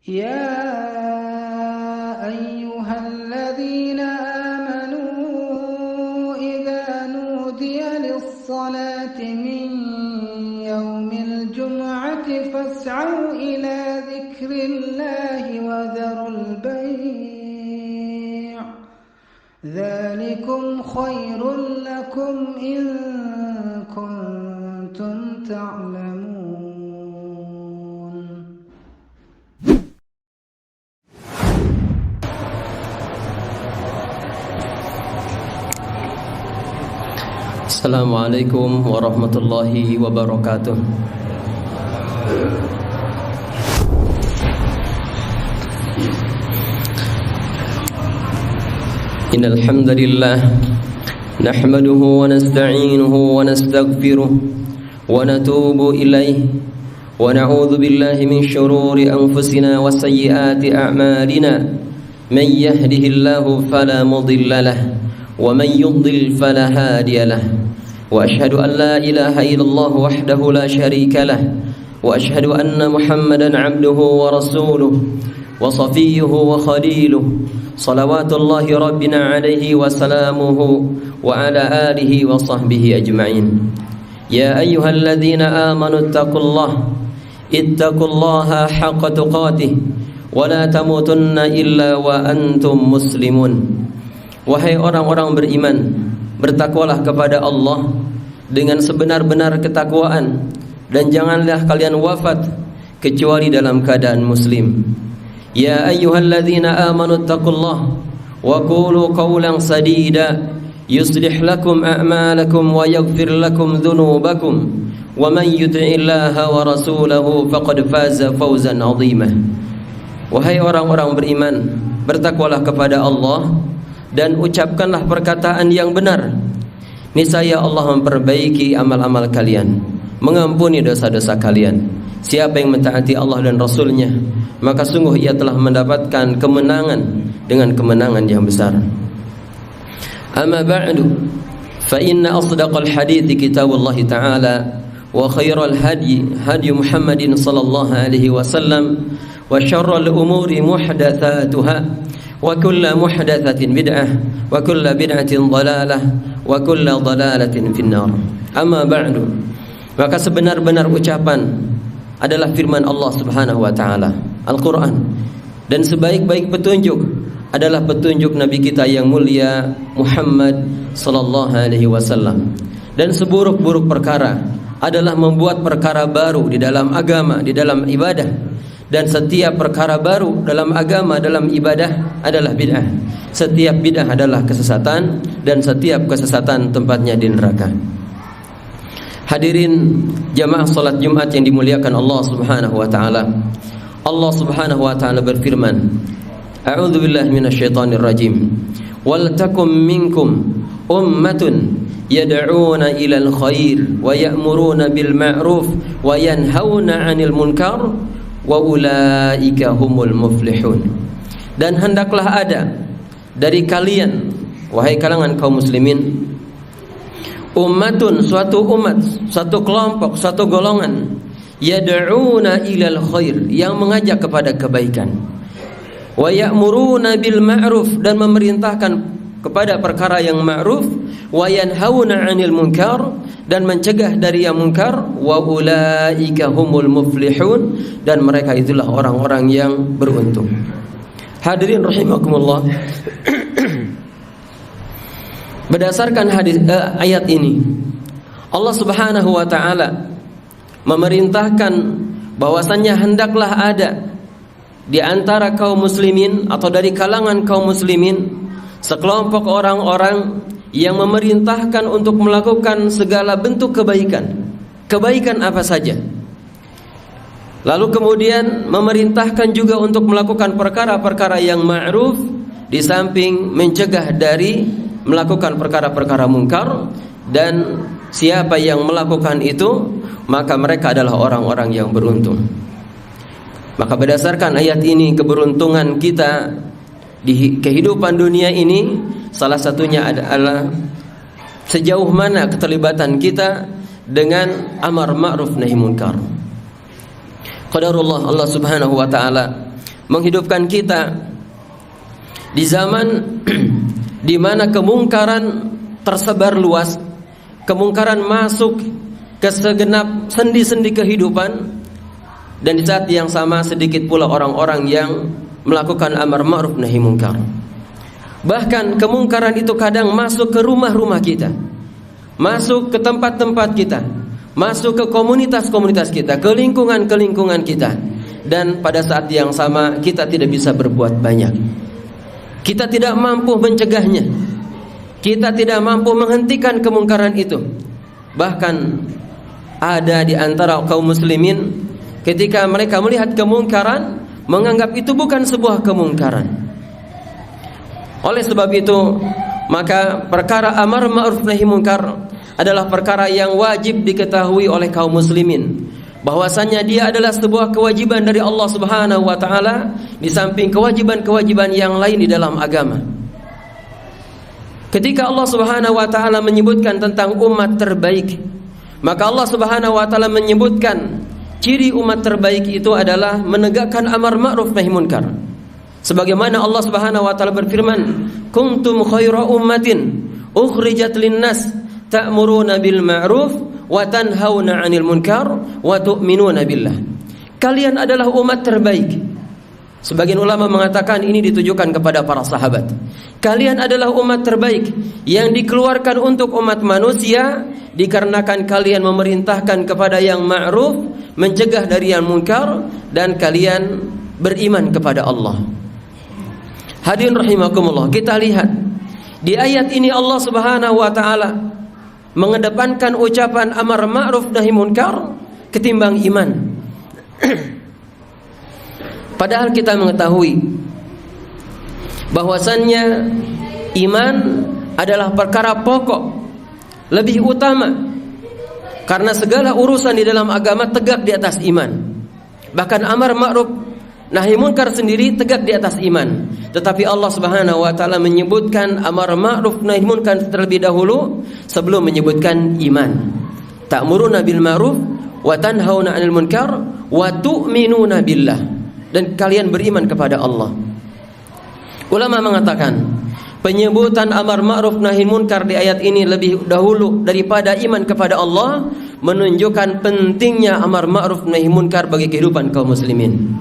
يا أيها الذين آمنوا إذا نودي للصلاة من يوم الجمعة فاسعوا إلى ذكر الله وذروا البيع ذلكم خير لكم إن كنتم تعلمون. Assalamualaikum warahmatullahi wabarakatuh. Innal hamdalillah nahmaduhu wa nasta'inuhu wa nastaghfiruh wa natubu ilayhi wa na'udzu billahi min shururi anfusina wa sayyiati a'malina man yahdihillahu fala mudilla lahu wa man yudlil fala hadiya lahu. وأشهد أن لا إله إلا الله وحده لا شريك له وأشهد أن محمدا عبده ورسوله وصفيه وخليله صلوات الله ربنا عليه وسلامه وعلى آله وصحبه أجمعين. يا أيها الذين آمنوا اتقوا الله حق تقاته ولا تموتن إلا وأنتم مسلمون. Wahai orang-orang beriman, bertakwalah kepada Allah dengan sebenar-benar ketakwaan, dan janganlah kalian wafat kecuali dalam keadaan muslim. Ya ayyuhalladzina amanu taqullaha wa qulu qawlan sadida yuslih lakum a'malakum wa yaghfir lakum dhunubakum wa man yuti'illaha wa rasulahu faqad faza fawzan 'azima. Wahai orang-orang beriman, bertakwalah kepada Allah dan ucapkanlah perkataan yang benar. Niscaya Allah memperbaiki amal-amal kalian, mengampuni dosa-dosa kalian. Siapa yang mentaati Allah dan Rasulnya, maka sungguh ia telah mendapatkan kemenangan dengan kemenangan yang besar. Amma ba'du, fa inna asdaqal hadithi kitabullah ta'ala wa khairal hadi Muhammadin sallallahu alaihi wasallam wa syarral umuri muhdatsatuha wa kullu muhdatsatin bid'ah wa kullu bid'atin dhalalah wa kullu dhalalatin finnar. Amma ba'du, maka sebenar-benar ucapan adalah firman Allah Subhanahu wa taala, Al-Qur'an, dan sebaik-baik petunjuk adalah petunjuk Nabi kita yang mulia Muhammad sallallahu alaihi wasallam, dan seburuk-buruk perkara adalah membuat perkara baru di dalam agama, di dalam ibadah. Dan setiap perkara baru dalam agama, dalam ibadah adalah bid'ah. Setiap bid'ah adalah kesesatan, dan setiap kesesatan tempatnya di neraka. Hadirin jamaah salat Jumat yang dimuliakan Allah Subhanahu wa taala. Allah Subhanahu wa taala berfirman, A'udzu billahi minasyaitonir rajim. Wal takum minkum ummatun yad'una ilal khair wa ya'muruna bil ma'ruf wa yanhauna 'anil munkar wa ulaika humul muflihun. Dan hendaklah ada dari kalian, wahai kalangan kaum muslimin, ummatun, suatu umat, satu kelompok, satu golongan, yad'una ilal khair, yang mengajak kepada kebaikan, wa ya'muruna bil ma'ruf, dan memerintahkan kepada perkara yang ma'ruf, wa yanhauna 'anil munkar, dan mencegah dari yang munkar, wa ulaika humul muflihun, dan mereka itulah orang-orang yang beruntung. Hadirin rahimakumullah. Berdasarkan ayat ini, Allah Subhanahu wa taala memerintahkan bahwasannya hendaklah ada di antara kaum muslimin atau dari kalangan kaum muslimin sekelompok orang-orang yang memerintahkan untuk melakukan segala bentuk kebaikan. Kebaikan apa saja. Lalu kemudian memerintahkan juga untuk melakukan perkara-perkara yang ma'ruf, di samping mencegah dari melakukan perkara-perkara mungkar. Dan siapa yang melakukan itu, maka mereka adalah orang-orang yang beruntung. Maka berdasarkan ayat ini, keberuntungan kita di kehidupan dunia ini salah satunya adalah sejauh mana keterlibatan kita dengan amar ma'ruf nahi munkar. Qadarullah, Allah Subhanahu wa taala menghidupkan kita di zaman di mana kemungkaran tersebar luas, kemungkaran masuk ke segenap sendi-sendi kehidupan, dan di saat yang sama sedikit pula orang-orang yang melakukan amar ma'ruf nahi munkar. Bahkan kemungkaran itu kadang masuk ke rumah-rumah kita, masuk ke tempat-tempat kita, masuk ke komunitas-komunitas kita, ke lingkungan-lingkungan kita, dan pada saat yang sama kita tidak bisa berbuat banyak. Kita tidak mampu mencegahnya, kita tidak mampu menghentikan kemungkaran itu. Bahkan ada di antara kaum muslimin ketika mereka melihat kemungkaran, menganggap itu bukan sebuah kemungkaran. Oleh sebab itu, maka perkara amar ma'ruf nahi munkar adalah perkara yang wajib diketahui oleh kaum muslimin, bahwasanya dia adalah sebuah kewajiban dari Allah Subhanahu wa taala di samping kewajiban-kewajiban yang lain di dalam agama. Ketika Allah Subhanahu wa taala menyebutkan tentang umat terbaik, maka Allah Subhanahu wa taala menyebutkan ciri umat terbaik itu adalah menegakkan amar ma'ruf nahi munkar. Sebagaimana Allah Subhanahu wa taala berfirman, "Kuntum khaira ummatin ukhrijat lin-nas ta'muruna bil ma'ruf wa tanhauna 'anil munkar wa tu'minuna billah." Kalian adalah umat terbaik. Sebagian ulama mengatakan ini ditujukan kepada para sahabat. Kalian adalah umat terbaik yang dikeluarkan untuk umat manusia dikarenakan kalian memerintahkan kepada yang ma'ruf, mencegah dari yang munkar, dan kalian beriman kepada Allah. Hadirin rahimakumullah, kita lihat di ayat ini Allah Subhanahu wa taala mengedepankan ucapan amar ma'ruf nahi munkar ketimbang iman. Padahal kita mengetahui bahwasannya iman adalah perkara pokok, lebih utama, karena segala urusan di dalam agama tegak di atas iman. Bahkan amar ma'ruf nahi munkar sendiri tegak di atas iman. Tetapi Allah Subhanahu wa taala menyebutkan amar ma'ruf nahi munkar terlebih dahulu sebelum menyebutkan iman. Ta'muruna bil ma'ruf wa tanhauna 'anil munkar wa tu'minuna billah. Dan kalian beriman kepada Allah. Ulama mengatakan penyebutan amar ma'ruf nahi munkar di ayat ini lebih dahulu daripada iman kepada Allah menunjukkan pentingnya amar ma'ruf nahi munkar bagi kehidupan kaum muslimin.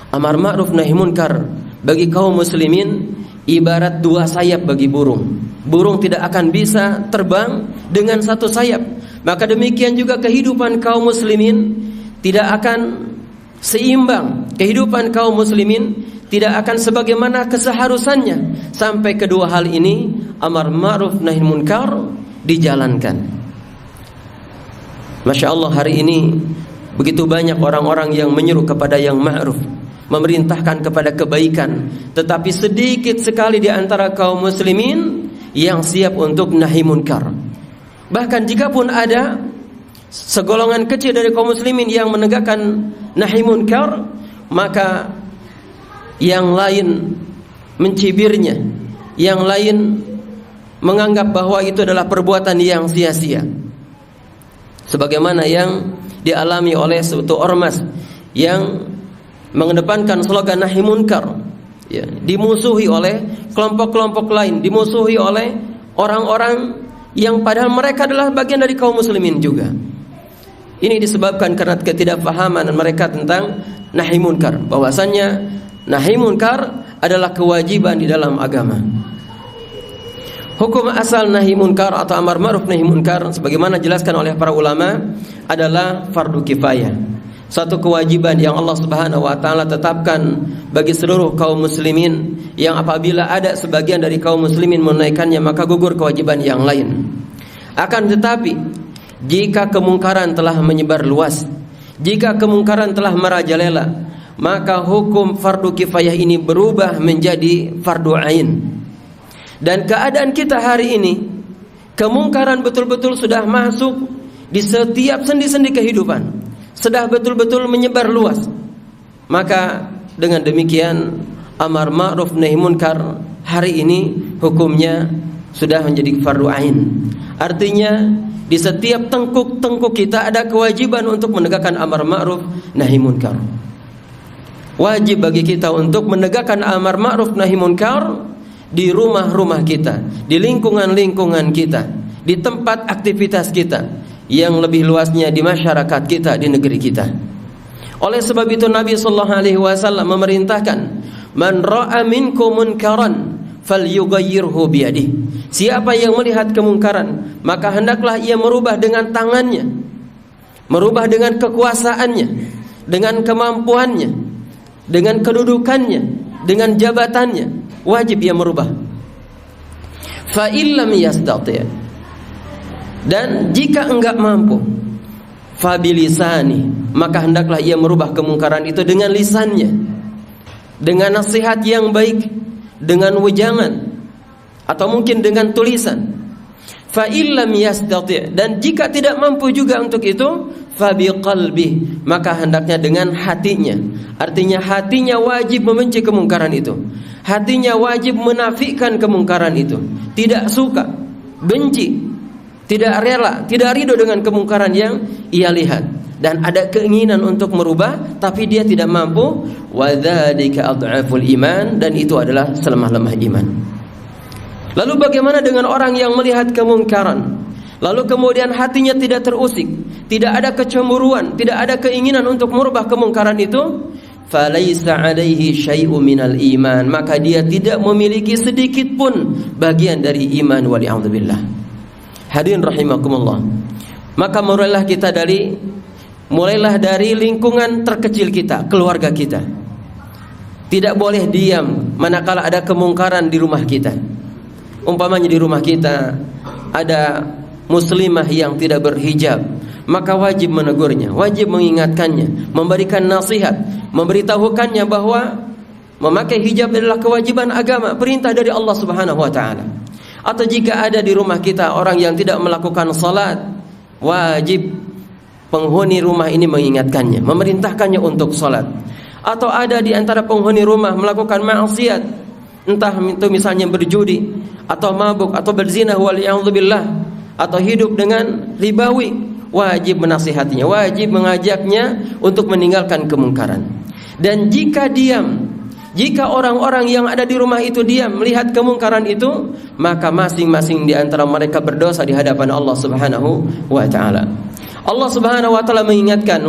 Amar ma'ruf nahi munkar bagi kaum muslimin ibarat dua sayap bagi burung. Burung tidak akan bisa terbang dengan satu sayap. Maka demikian juga kehidupan kaum muslimin tidak akan seimbang. Kehidupan kaum muslimin tidak akan sebagaimana keseharusannya sampai kedua hal ini, amar ma'ruf nahi munkar, dijalankan. Masya Allah, hari ini begitu banyak orang-orang yang menyuruh kepada yang ma'ruf, memerintahkan kepada kebaikan, tetapi sedikit sekali di antara kaum muslimin yang siap untuk nahi munkar. Bahkan jika pun ada segolongan kecil dari kaum muslimin yang menegakkan nahi munkar, maka yang lain mencibirnya, yang lain menganggap bahwa itu adalah perbuatan yang sia-sia. Sebagaimana yang dialami oleh suatu ormas yang mengedepankan slogan nahi munkar, ya, dimusuhi oleh kelompok-kelompok lain, dimusuhi oleh orang-orang yang padahal mereka adalah bagian dari kaum muslimin juga. Ini disebabkan karena ketidakfahaman mereka tentang nahi munkar, bahwasannya nahi munkar adalah kewajiban di dalam agama. Hukum asal nahi munkar atau amar ma'ruf nahi munkar sebagaimana dijelaskan oleh para ulama adalah fardu kifayah. Satu kewajiban yang Allah Subhanahu wa taala tetapkan bagi seluruh kaum muslimin, yang apabila ada sebagian dari kaum muslimin menunaikannya maka gugur kewajiban yang lain. Akan tetapi jika kemungkaran telah menyebar luas, jika kemungkaran telah merajalela, maka hukum fardu kifayah ini berubah menjadi fardu ain. Dan keadaan kita hari ini, kemungkaran betul-betul sudah masuk di setiap sendi-sendi kehidupan, sudah betul-betul menyebar luas. Maka dengan demikian amar ma'ruf nahi munkar hari ini hukumnya sudah menjadi fardu ain. Artinya di setiap tengkuk-tengkuk kita ada kewajiban untuk menegakkan amar ma'ruf nahi munkar. Wajib bagi kita untuk menegakkan amar ma'ruf nahi munkar di rumah-rumah kita, di lingkungan-lingkungan kita, di tempat aktivitas kita, yang lebih luasnya di masyarakat kita, di negeri kita. Oleh sebab itu Nabi sallallahu alaihi wasallam memerintahkan, "Man ra'a minkum munkaran falyughayyirhu biyadihi." Siapa yang melihat kemungkaran, maka hendaklah ia merubah dengan tangannya, merubah dengan kekuasaannya, dengan kemampuannya, dengan kedudukannya, dengan jabatannya. Wajib ia merubah. Fa illam yastati', dan jika enggak mampu, fa bilisani, maka hendaklah ia merubah kemungkaran itu dengan lisannya, dengan nasihat yang baik, dengan wejangan, atau mungkin dengan tulisan. Fa illam yastati', dan jika tidak mampu juga untuk itu, fa biqalbi, maka hendaknya dengan hatinya. Artinya hatinya wajib membenci kemungkaran itu, hatinya wajib menafikan kemungkaran itu, tidak suka, benci, tidak rela, tidak ridho dengan kemungkaran yang ia lihat, dan ada keinginan untuk merubah tapi dia tidak mampu. Wa dzalika adhaful iman, dan itu adalah selemah-lemah iman. Lalu bagaimana dengan orang yang melihat kemungkaran, lalu kemudian hatinya tidak terusik, tidak ada kecemburuan, tidak ada keinginan untuk merubah kemungkaran itu? Falaisa alaihi syai'un minal iman, maka dia tidak memiliki sedikit pun bagian dari iman, wali'adzubillah. Hadirin rahimakumullah. Maka mulailah dari lingkungan terkecil kita, keluarga kita. Tidak boleh diam manakala ada kemungkaran di rumah kita. Umpamanya di rumah kita ada muslimah yang tidak berhijab, maka wajib menegurnya, wajib mengingatkannya, memberikan nasihat, memberitahukannya bahwa memakai hijab adalah kewajiban agama, perintah dari Allah Subhanahu wa taala. Atau jika ada di rumah kita orang yang tidak melakukan salat, wajib penghuni rumah ini mengingatkannya, memerintahkannya untuk salat. Atau ada di antara penghuni rumah melakukan maksiat, entah itu misalnya berjudi, atau mabuk, atau berzina, waliyadzubillah, atau hidup dengan ribawi, wajib menasihatinya, wajib mengajaknya untuk meninggalkan kemungkaran. Dan jika diam, jika orang-orang yang ada di rumah itu diam melihat kemungkaran itu, maka masing-masing di antara mereka berdosa di hadapan Allah Subhanahu wa taala. Allah Subhanahu wa taala mengingatkan,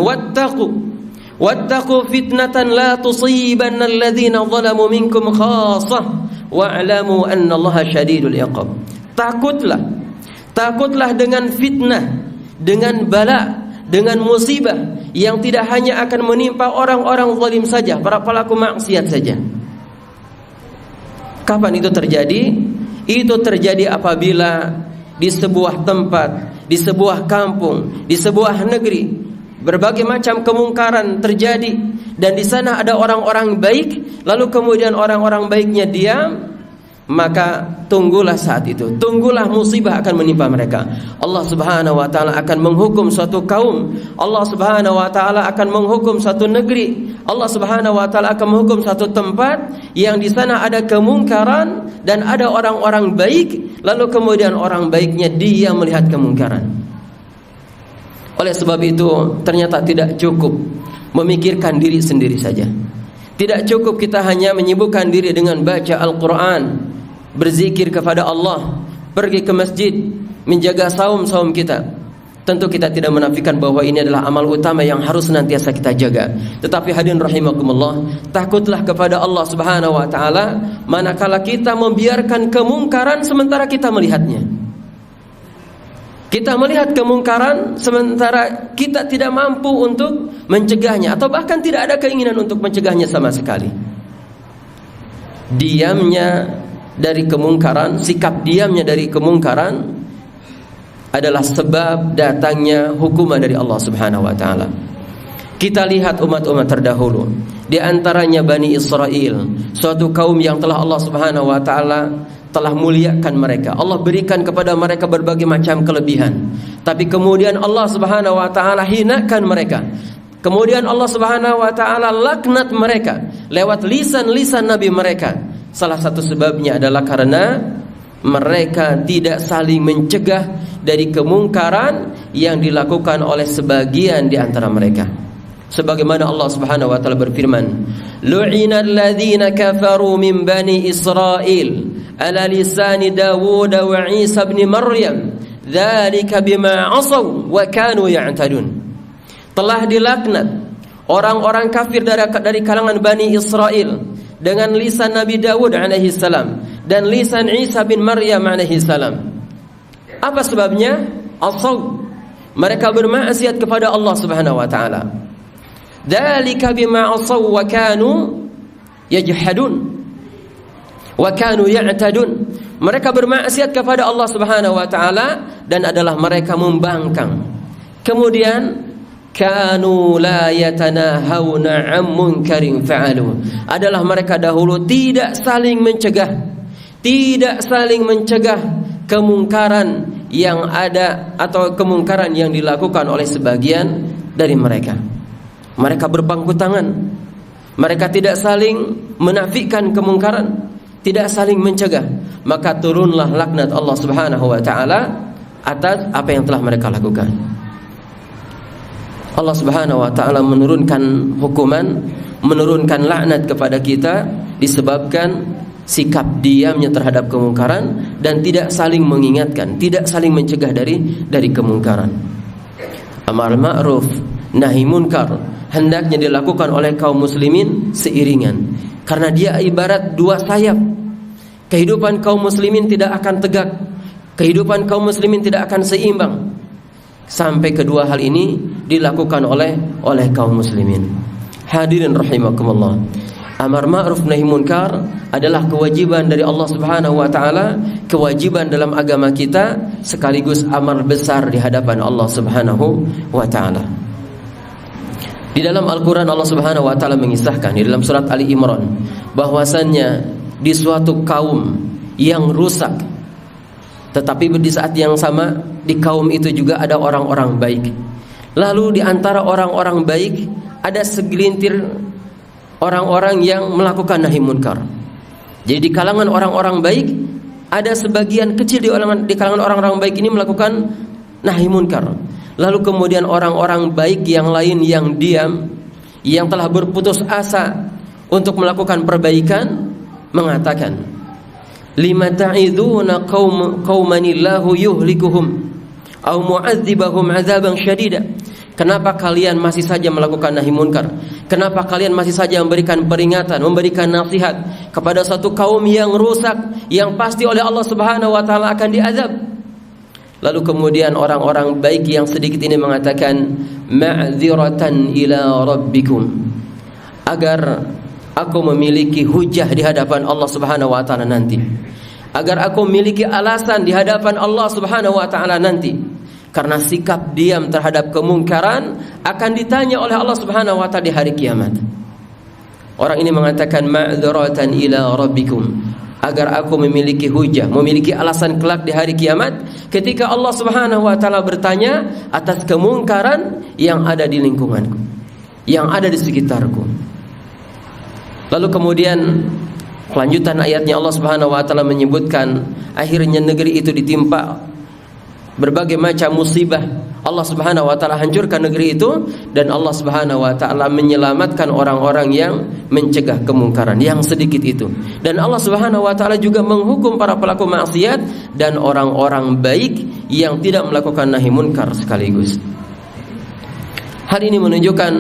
wattaqu fitnatan la tusibanna alladhina zalamu minkum khassah wa'lamu annallaha syadidul iqab. Takutlah dengan fitnah, dengan bala, dengan musibah yang tidak hanya akan menimpa orang-orang zalim saja, para pelaku maksiat saja. Kapan itu terjadi? Itu terjadi apabila di sebuah tempat, di sebuah kampung, di sebuah negeri, berbagai macam kemungkaran terjadi, dan di sana ada orang-orang baik, lalu kemudian orang-orang baiknya diam, maka tunggulah saat itu, tunggulah musibah akan menimpa mereka. Allah Subhanahu wa taala akan menghukum suatu kaum, Allah Subhanahu wa taala akan menghukum suatu negeri, Allah Subhanahu wa taala akan menghukum suatu tempat yang di sana ada kemungkaran dan ada orang-orang baik, lalu kemudian orang baiknya dia melihat kemungkaran. Oleh sebab itu ternyata tidak cukup memikirkan diri sendiri saja. Tidak cukup kita hanya menyibukkan diri dengan baca Al-Quran, berzikir kepada Allah, pergi ke masjid, menjaga saum-saum kita. Tentu kita tidak menafikan bahwa ini adalah amal utama yang harus senantiasa kita jaga. Tetapi hadirin rahimakumullah, takutlah kepada Allah Subhanahu wa taala manakala kita membiarkan kemungkaran sementara kita melihatnya. Kita melihat kemungkaran sementara kita tidak mampu untuk mencegahnya, atau bahkan tidak ada keinginan untuk mencegahnya sama sekali. Diamnya dari kemungkaran, sikap diamnya dari kemungkaran adalah sebab datangnya hukuman dari Allah Subhanahu wa taala. Kita lihat umat-umat terdahulu, di antaranya Bani Israel, suatu kaum yang telah Allah Subhanahu wa taala telah muliakan mereka. Allah berikan kepada mereka berbagai macam kelebihan, tapi kemudian Allah Subhanahu wa taala hinakan mereka. Kemudian Allah Subhanahu wa taala laknat mereka lewat lisan-lisan nabi mereka. Salah satu sebabnya adalah karena mereka tidak saling mencegah dari kemungkaran yang dilakukan oleh sebagian di antara mereka. Sebagaimana Allah Subhanahu wa taala berfirman, lu'ina alladhina kafaru min bani Israil ala lisani Dawud wa Isa ibn Maryam dzalika bima 'asaw wa kanu ya'tadun. Telah dilaknat orang-orang kafir dari kalangan Bani Israel dengan lisan Nabi Dawud alaihi salam dan lisan Isa bin Maryam alaihi salam. Apa sebabnya? Asaw, mereka bermaksiat kepada Allah Subhanahu wa taala. Dzalika bima asaw wa kanu yajhadun wa kanu ya'tadun. Mereka bermaksiat kepada Allah Subhanahu wa taala dan adalah mereka membangkang. Kemudian kanu la yatanahawna 'an munkarin fa'alu, adalah mereka dahulu tidak saling mencegah kemungkaran yang ada atau kemungkaran yang dilakukan oleh sebagian dari mereka. Mereka berpangku tangan, mereka tidak saling menafikan kemungkaran, tidak saling mencegah. Maka turunlah laknat Allah Subhanahu wa taala atas apa yang telah mereka lakukan. Allah Subhanahu wa taala menurunkan hukuman, menurunkan laknat kepada kita disebabkan sikap diamnya terhadap kemungkaran dan tidak saling mengingatkan, tidak saling mencegah dari kemungkaran. Amar ma'ruf nahi munkar hendaknya dilakukan oleh kaum muslimin seiringan, karena dia ibarat dua sayap. Kehidupan kaum muslimin tidak akan tegak, kehidupan kaum muslimin tidak akan seimbang sampai kedua hal ini dilakukan oleh kaum muslimin. Hadirin rahimakumullah, amar ma'ruf nahi munkar adalah kewajiban dari Allah Subhanahu wa taala, kewajiban dalam agama kita sekaligus amar besar di hadapan Allah Subhanahu wa taala. Di dalam Al-Qur'an Allah Subhanahu wa taala mengisahkan di dalam surat Ali Imran bahwasannya di suatu kaum yang rusak, tetapi di saat yang sama di kaum itu juga ada orang-orang baik. Lalu di antara orang-orang baik ada segelintir orang-orang yang melakukan nahi munkar. Jadi di kalangan orang-orang baik ada sebagian kecil di kalangan orang-orang baik ini melakukan nahi munkar. Lalu kemudian orang-orang baik yang lain yang diam, yang telah berputus asa untuk melakukan perbaikan, mengatakan, lima ta'iduna qaumanillahu yuhlikuhum aw mu'adzibahum 'adzaban syadida. Kenapa kalian masih saja melakukan nahi munkar? Kenapa kalian masih saja memberikan peringatan, memberikan nasihat kepada satu kaum yang rusak, yang pasti oleh Allah Subhanahu wa taala akan diazab? Lalu kemudian orang-orang baik yang sedikit ini mengatakan, ma'dziratan ila rabbikum, agar aku memiliki hujah di hadapan Allah Subhanahu wa taala nanti, agar aku memiliki alasan di hadapan Allah Subhanahu wa taala nanti. Karena sikap diam terhadap kemungkaran akan ditanya oleh Allah Subhanahu wa taala di hari kiamat. Orang ini mengatakan ma'dziratan ila rabbikum, agar aku memiliki hujah, memiliki alasan kelak di hari kiamat ketika Allah Subhanahu wa taala bertanya atas kemungkaran yang ada di lingkunganku, yang ada di sekitarku. Lalu kemudian kelanjutan ayatnya Allah Subhanahu wa taala menyebutkan akhirnya negeri itu ditimpa berbagai macam musibah. Allah Subhanahu wa taala hancurkan negeri itu dan Allah Subhanahu wa taala menyelamatkan orang-orang yang mencegah kemungkaran yang sedikit itu. Dan Allah Subhanahu wa taala juga menghukum para pelaku maksiat dan orang-orang baik yang tidak melakukan nahi munkar sekaligus. Hal ini menunjukkan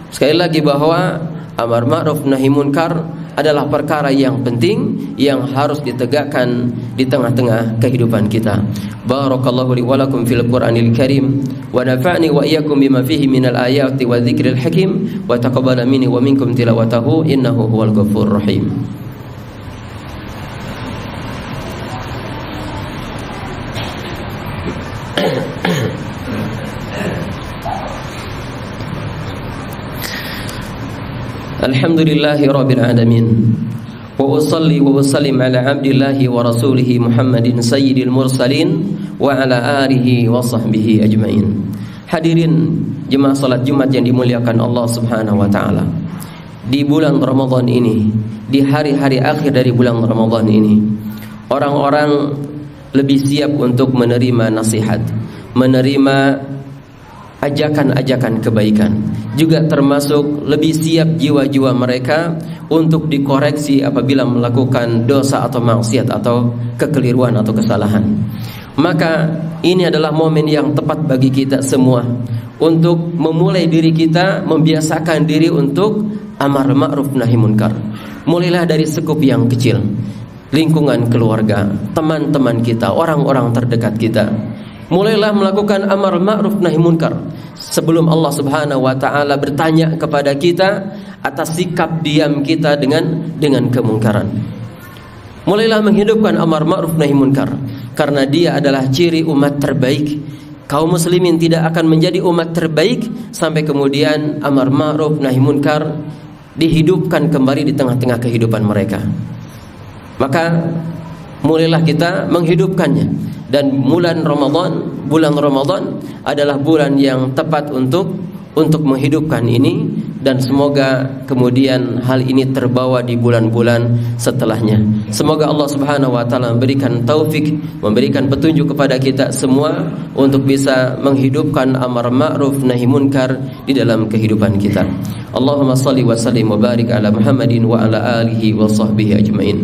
sekali lagi bahwa amar ma'ruf nahi munkar adalah perkara yang penting yang harus ditegakkan di tengah-tengah kehidupan kita. Barakallahu li wa lakum fil Qur'anil Karim wa nafa'ni wa iyyakum bima fihi minal ayati wa dzikril hakim wa taqabbala minni wa minkum tilawatahu innahu huwal ghafurur rahim. Alhamdulillahi rabbil alamin wa usalli wa usallim ala abdillahi wa rasulihi Muhammadin sayyidil mursalin wa ala alihi wa sahbihi ajmain. Hadirin jemaah salat Jumat yang dimuliakan Allah Subhanahu wa taala. Di bulan Ramadan ini, di hari-hari akhir dari bulan Ramadan ini, orang-orang lebih siap untuk menerima nasihat, menerima ajakan-ajakan kebaikan. Juga termasuk lebih siap jiwa-jiwa mereka untuk dikoreksi apabila melakukan dosa atau maksiat atau kekeliruan atau kesalahan. Maka ini adalah momen yang tepat bagi kita semua untuk memulai diri kita, membiasakan diri untuk amar ma'ruf nahi munkar. Mulailah dari sekup yang kecil, lingkungan keluarga, teman-teman kita, orang-orang terdekat kita. Mulailah melakukan amar ma'ruf nahi munkar sebelum Allah Subhanahu wa taala bertanya kepada kita atas sikap diam kita dengan kemungkaran. Mulailah menghidupkan amar ma'ruf nahi munkar, karena dia adalah ciri umat terbaik. Kaum muslimin tidak akan menjadi umat terbaik sampai kemudian amar ma'ruf nahi munkar dihidupkan kembali di tengah-tengah kehidupan mereka. Maka mulailah kita menghidupkannya. Dan bulan Ramadan adalah bulan yang tepat untuk menghidupkan ini, dan semoga kemudian hal ini terbawa di bulan-bulan setelahnya. Semoga Allah Subhanahu wa taala memberikan taufik, memberikan petunjuk kepada kita semua untuk bisa menghidupkan amar ma'ruf nahi munkar di dalam kehidupan kita. Allahumma shalli wa sallim wa barik ala Muhammadin wa ala alihi wa sahbihi ajmain.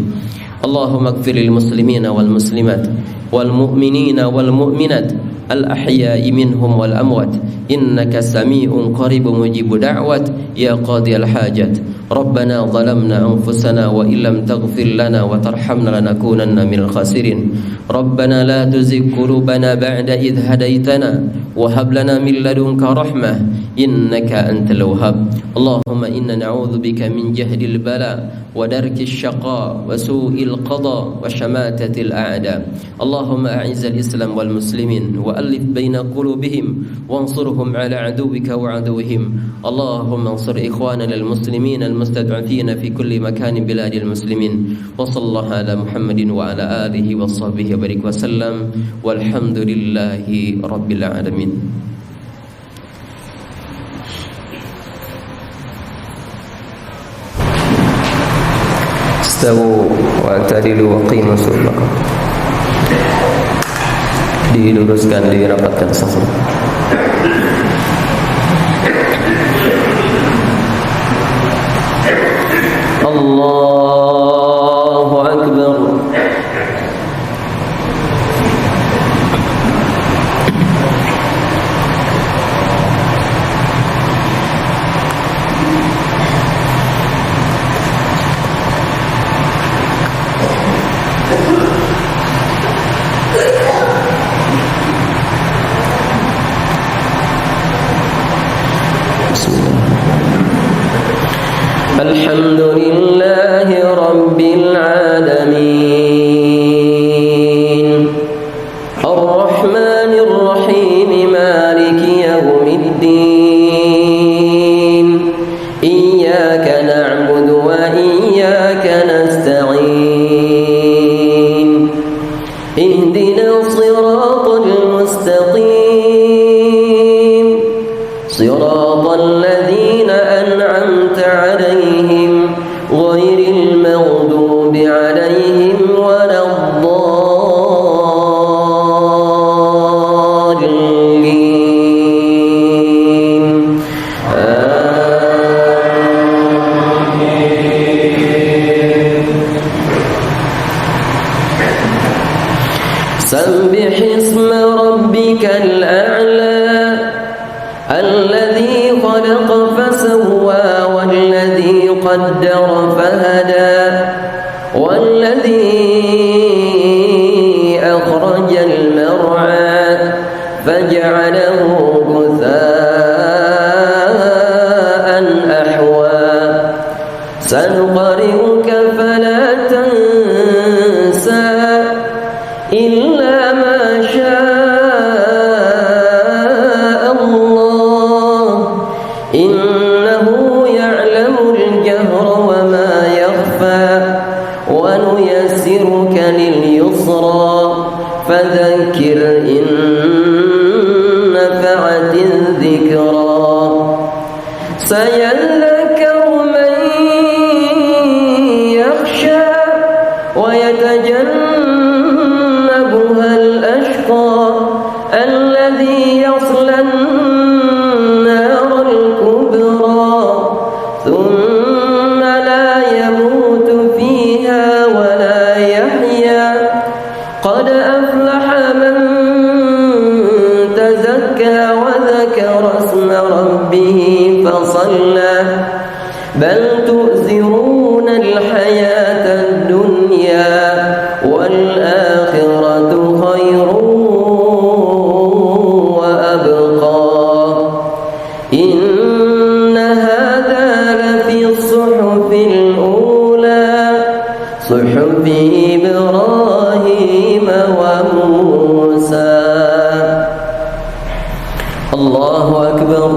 Allahumma ighfir lil muslimina wal muslimat wal mu'minina wal mu'minat al ahya'i minhum wal amwat innaka sami'un qaribun mujibud da'wat ya qadiyal hajat. Rabbana zalamna anfusana wa illam taghfir lana wa tarhamna lanakunanna minal khasirin. Rabbana la tuzigh qulubana ba'da idh hadaytana wa hab lana min ladunka rahmah innaka antal wahhab. Allahumma inna na'udzubika min jahdil bala wa darkis syaqa wa su'il qada wa shamatatil a'da. Allahumma a'izzal islam wal muslimin wa alif baina qulubihim wansurhum ala aduwwika wa aduwwihim. Allahumma ansur ikhwanana al muslimin al mustad'afina fi kulli makanin biladil muslimin. Wa sallallahu ala Muhammadin wa ala alihi wa sahbihi wa barik wa sallam walhamdulillahi rabbil alamin. Istawu wa atadilu wa qimu sufakum. Diluruskan, dirapatkan safur. Allahu Akbar. Alhamdulillahi Rabbil Alamin Ar-Rahmanir Rahim Maliki Yawmiddin Iyyaka na'budu wa iyyaka nasta'in Ihdinas siratal mustaqim Siratal ladzina an'amta 'alaihim ghairil maghdubi 'alaihim waladdallin. Sabbih isma rabbikal a'la alladhi khalaqa fasawwa walladhi qaddara fahada walladhi akhrajal mar'a faj'alahu ghutha'an ahwa sanuqri'uka fala tansa illa ma sha'a Allah innahu ya'lamul jahra wa ma yakhfa wa nuyassiruka lil yusra fadhakkir in nafa'atiz dhikra sayadhakkaru man yakhsha wa yatajannabuha al-ashqa alladhi yasla صحف إبراهيم وموسى. الله أكبر.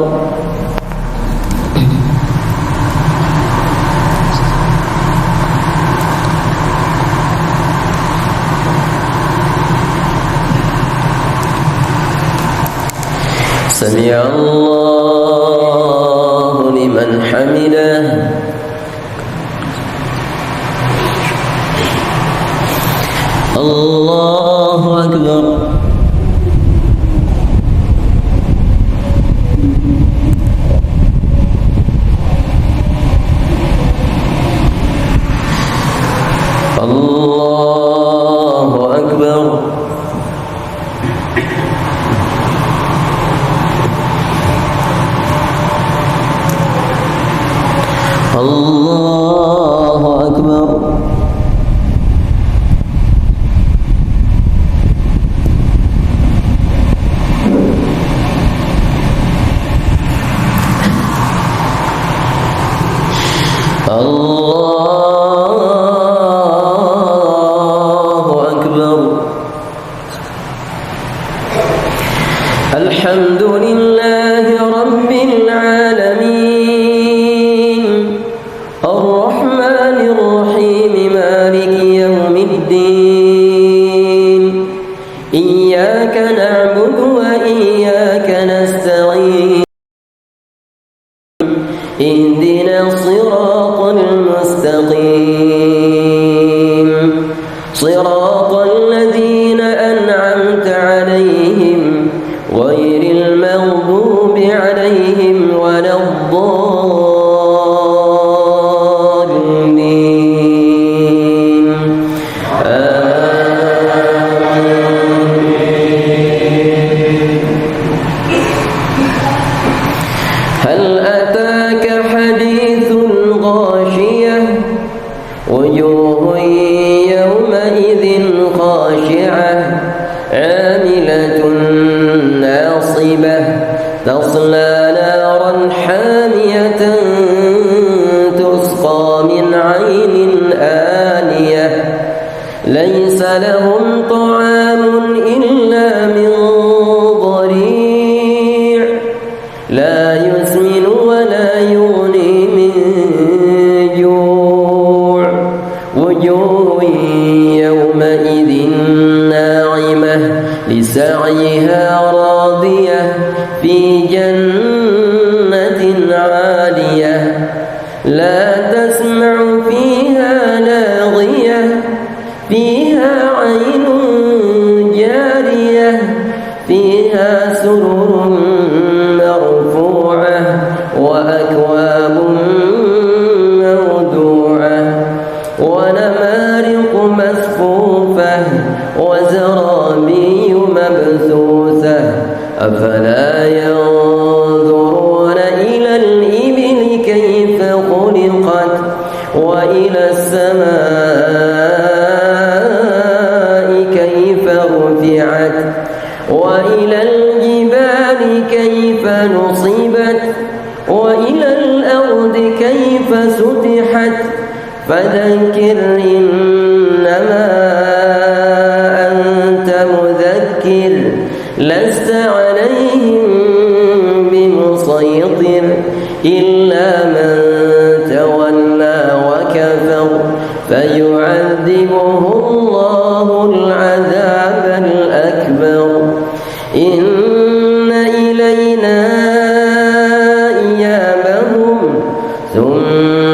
سمع الله لمن حمده. الله أكبر. الله أكبر. الله أكبر. الله أكبر. الحمد لله رب العالمين الرحمن الرحيم مالك يوم الدين إياك نعبد وإياك نستعين اهدنا الصراط المستقيم صراط الذين أنعمت عليهم غير المغضوب عليهم ولا الضالين. هل أتاك حديث الغاشية وجوه يومئذ خاشعة عاملة ناصبة تصلى نارا حامية تسقى من عين آنية ليس لهم طعام إلا من ضريع لا يسمن ولا يغني من جوع وجوه يومئذ ناعمة لسعيها راضية في جنة عالية لا تسمع فيها لاغية فيها عين جارية فيها سرر مرفوعة وأكواب موضوعة ونمارق مصفوفة وزرابي مبثوثة أفلا ينظرون إلى الإبل كيف خلقت وإلى السماء كيف رفعت وإلى الجبال كيف نصبت وإلى الأرض كيف سطحت فذكر إنما أنت مذكر لست عليهم بمسيطر إلا من تولى وكفر فيعذبه الله العذاب الأكبر. إن إلينا إيابهم ثم